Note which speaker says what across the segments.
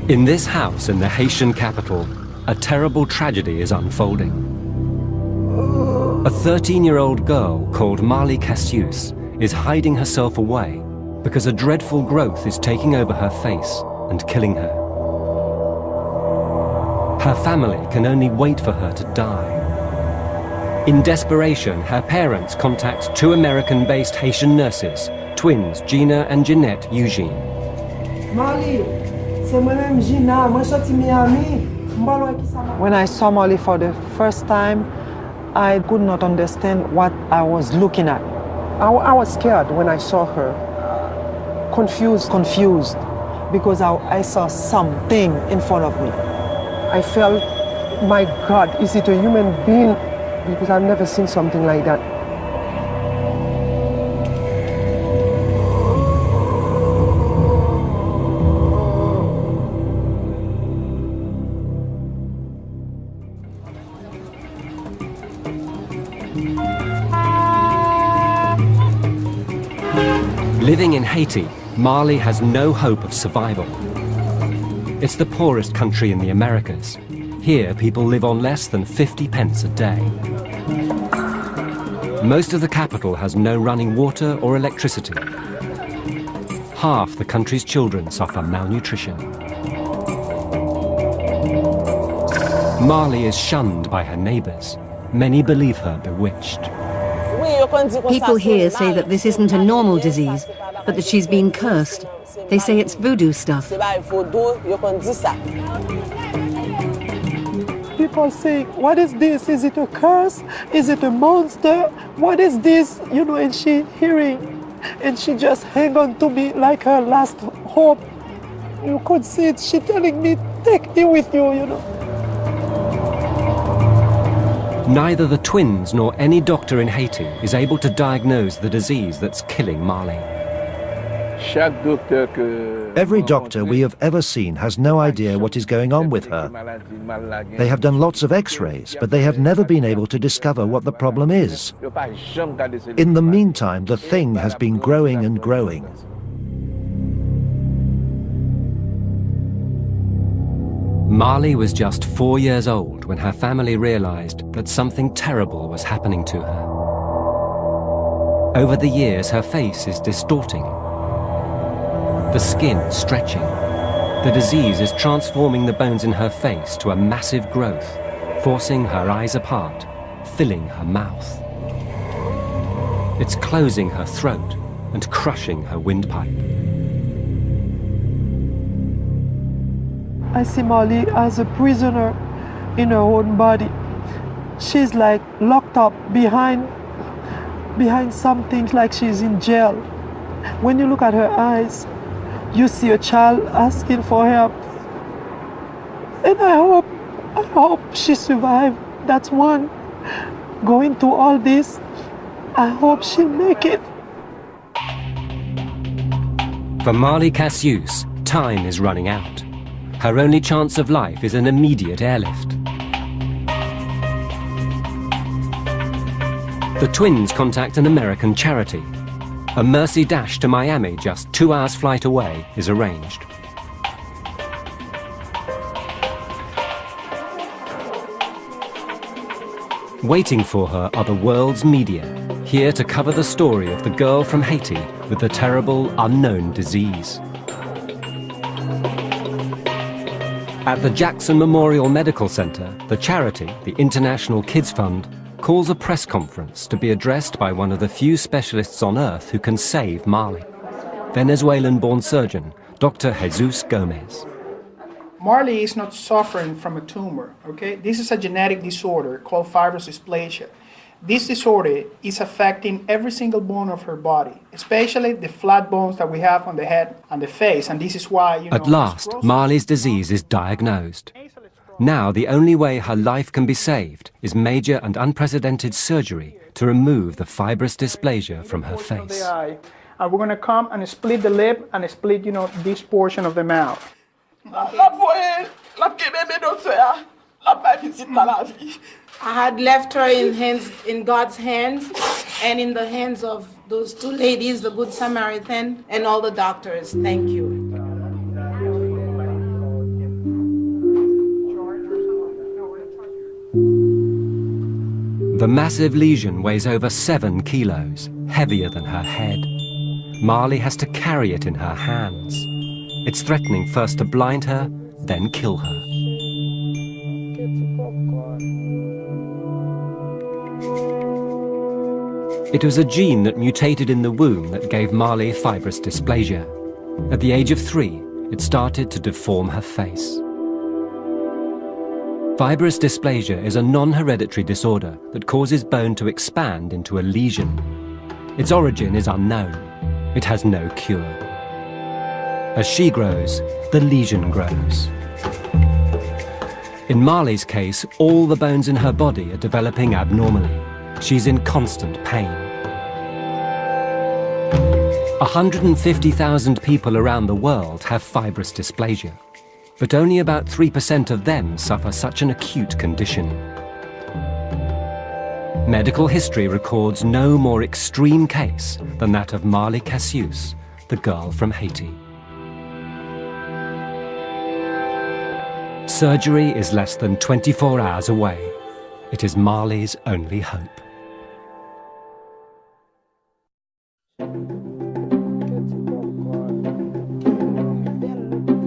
Speaker 1: In this house in the Haitian capital, a terrible tragedy is unfolding. A 13-year-old girl called Marley Cassius is hiding herself away because a dreadful growth is taking over her face and killing her. Her family can only wait for her to die. In desperation, her parents contact two American-based Haitian nurses, twins Gina and Jeanette Eugene.
Speaker 2: When I saw Molly for the first time, I could not understand what I was looking at. I was scared when I saw her. Confused, because I saw something in front of me. I felt, my God, is it a human being? Because I've never seen something like that.
Speaker 1: Living in Haiti, Marley has no hope of survival. It's the poorest country in the Americas. Here, people live on less than 50 pence a day. Most of the capital has no running water or electricity. Half the country's children suffer malnutrition. Marley is shunned by her neighbors. Many believe her bewitched.
Speaker 3: People here say that this isn't a normal disease, but that she's been cursed. They say it's voodoo stuff.
Speaker 2: People say, what is this? Is it a curse? Is it a monster? What is this? You know, and she hearing, and she just hang on to me like her last hope. You could see it, she telling me, take me with you, you know.
Speaker 1: Neither the twins nor any doctor in Haiti is able to diagnose the disease that's killing Marley.
Speaker 4: Every doctor we have ever seen has no idea what is going on with her. They have done lots of x-rays, but they have never been able to discover what the problem is. In the meantime, the thing has been growing and growing.
Speaker 1: Marley was just 4 years old when her family realized that something terrible was happening to her. Over the years, her face is distorting, the skin stretching. The disease is transforming the bones in her face to a massive growth, forcing her eyes apart, filling her mouth. It's closing her throat and crushing her windpipe.
Speaker 2: I see Molly as a prisoner in her own body. She's like locked up behind something, like she's in jail. When you look at her eyes, you see a child asking for help. And I hope she survived. That's one. Going through all this, I hope she'll make it.
Speaker 1: For Marley Cassius, time is running out. Her only chance of life is an immediate airlift. The twins contact an American charity. A mercy dash to Miami, just 2 hours flight away, is arranged. Waiting for her are the world's media, here to cover the story of the girl from Haiti with the terrible unknown disease. At the Jackson Memorial Medical Center, the charity, the International Kids Fund, calls a press conference to be addressed by one of the few specialists on Earth who can save Marley. Venezuelan-born surgeon, Dr. Jesus Gomez.
Speaker 5: Marley is not suffering from a tumor, okay? This is a genetic disorder called fibrous dysplasia. This disorder is affecting every single bone of her body, especially the flat bones that we have on the head and the face, and this is why,
Speaker 1: At last, Marley's disease is diagnosed. Now, the only way her life can be saved is major and unprecedented surgery to remove the fibrous dysplasia from her face.
Speaker 5: And we're going to come and split the lip and split, this portion of the mouth.
Speaker 6: I had left her in God's hands and in the hands of those two ladies, the Good Samaritan, and all the doctors. Thank you.
Speaker 1: The massive lesion weighs over 7 kilos, heavier than her head. Marley has to carry it in her hands. It's threatening first to blind her, then kill her. It was a gene that mutated in the womb that gave Marley fibrous dysplasia. At the age of 3, it started to deform her face. Fibrous dysplasia is a non-hereditary disorder that causes bone to expand into a lesion. Its origin is unknown. It has no cure. As she grows, the lesion grows. In Marley's case, all the bones in her body are developing abnormally. She's in constant pain. 150,000 people around the world have fibrous dysplasia, but only about 3% of them suffer such an acute condition. Medical history records no more extreme case than that of Marley Cassius, the girl from Haiti. Surgery is less than 24 hours away. It is Marley's only hope.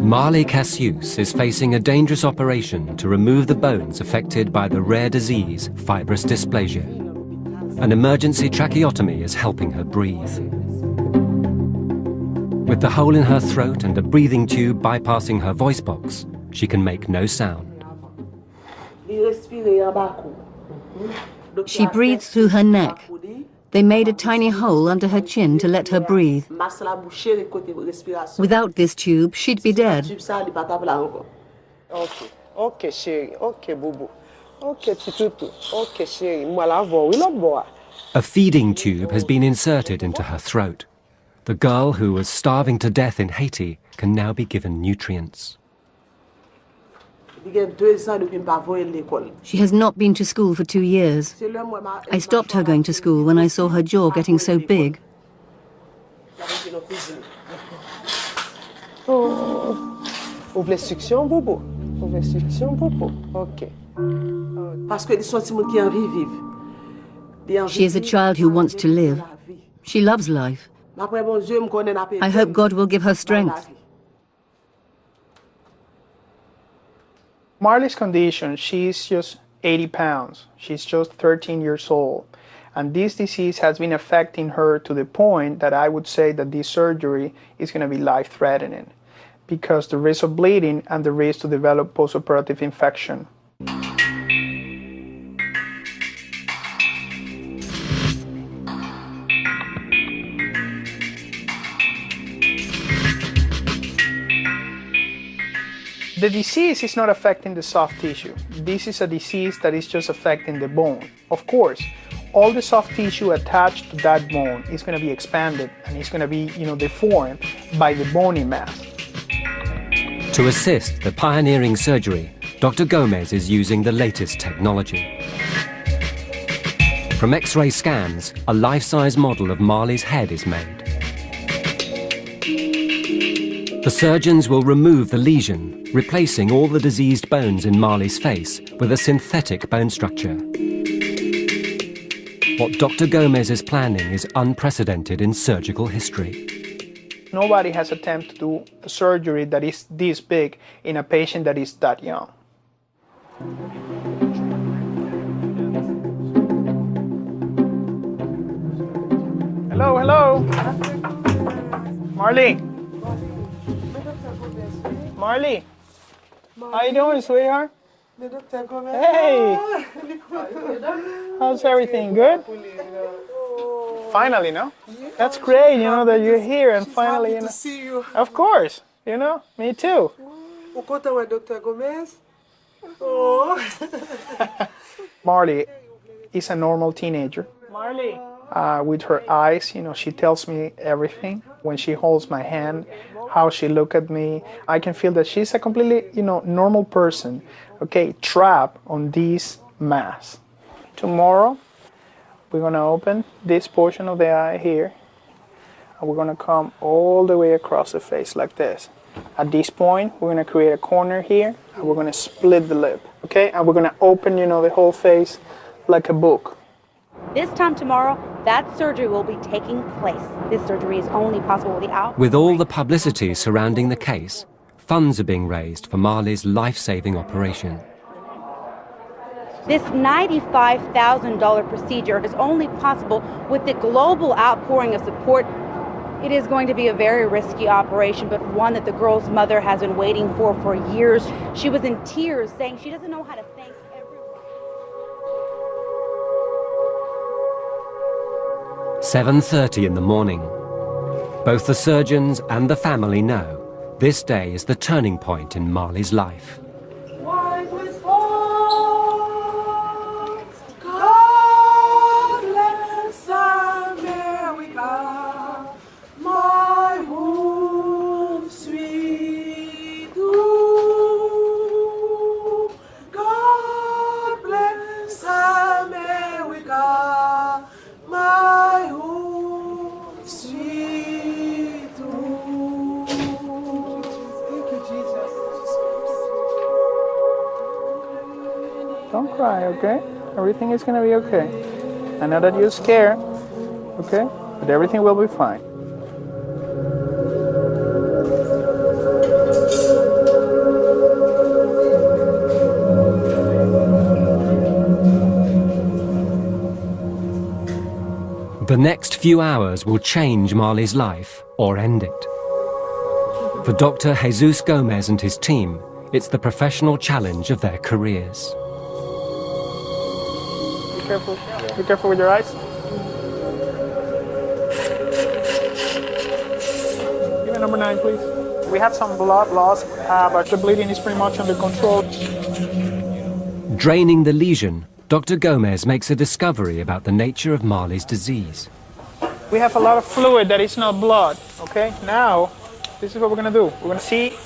Speaker 1: Marley Cassius is facing a dangerous operation to remove the bones affected by the rare disease fibrous dysplasia. An emergency tracheotomy is helping her breathe. With the hole in her throat and a breathing tube bypassing her voice box, she can make no sound.
Speaker 3: She breathes through her neck. They made a tiny hole under her chin to let her breathe. Without this tube, she'd be dead.
Speaker 2: Okay, chérie. Okay, boubou. Okay, titutu. Okay, chérie. Moi la voix, oui, la voix.
Speaker 1: A feeding tube has been inserted into her throat. The girl who was starving to death in Haiti can now be given nutrients.
Speaker 3: She has not been to school for 2 years. I stopped her going to school when I saw her jaw getting so big.
Speaker 2: Ouvre succion, boubou. Ouvre succion, boubou. Okay.
Speaker 3: She is a child who wants to live. She loves life. I hope God will give her strength.
Speaker 5: Marley's condition, she's just 80 pounds. She's just 13 years old. And this disease has been affecting her to the point that I would say that this surgery is going to be life-threatening because the risk of bleeding and the risk to develop postoperative infection. The disease is not affecting the soft tissue. This is a disease that is just affecting the bone. Of course, all the soft tissue attached to that bone is going to be expanded and it's going to be, deformed by the bony mass.
Speaker 1: To assist the pioneering surgery, Dr. Gomez is using the latest technology. From X-ray scans, a life-size model of Marley's head is made. The surgeons will remove the lesion, replacing all the diseased bones in Marley's face with a synthetic bone structure. What Dr. Gomez is planning is unprecedented in surgical history.
Speaker 5: Nobody has attempted to do a surgery that is this big in a patient that is that young. Hello, hello. Marley. Marley. How you doing, sweetheart? Hey! How's everything? Good? Finally, no? That's great, that you're here and finally,
Speaker 2: Happy to see you.
Speaker 5: Of course, me too.
Speaker 2: Dr. Gomez. Oh.
Speaker 5: Marley is a normal teenager. Marley. With her eyes, she tells me everything. When she holds my hand, how she looks at me, I can feel that she's a completely, normal person, okay, trapped on this mass. Tomorrow, we're going to open this portion of the eye here, and we're going to come all the way across the face like this. At this point, we're going to create a corner here, and we're going to split the lip, okay? And we're going to open, the whole face like a book.
Speaker 7: This time tomorrow, that surgery will be taking place. This surgery is only possible without...
Speaker 1: With all the publicity surrounding the case, funds are being raised for Marley's life-saving operation.
Speaker 7: This $95,000 procedure is only possible with the global outpouring of support. It is going to be a very risky operation, but one that the girl's mother has been waiting for years. She was in tears, saying she doesn't know how to thank everyone.
Speaker 1: 7:30 in the morning. Both the surgeons and the family know this day is the turning point in Marley's life.
Speaker 5: Don't cry, okay? Everything is gonna be okay. I know that you're scared, okay? But everything will be fine.
Speaker 1: The next few hours will change Marley's life or end it. For Dr. Jesus Gomez and his team, it's the professional challenge of their careers.
Speaker 5: Be careful. Be careful with your eyes. Give me number 9, please. We have some blood loss, but the bleeding is pretty much under control.
Speaker 1: Draining the lesion, Dr. Gomez makes a discovery about the nature of Marley's disease.
Speaker 5: We have a lot of fluid that is not blood, okay? Now, this is what we're gonna do. We're gonna see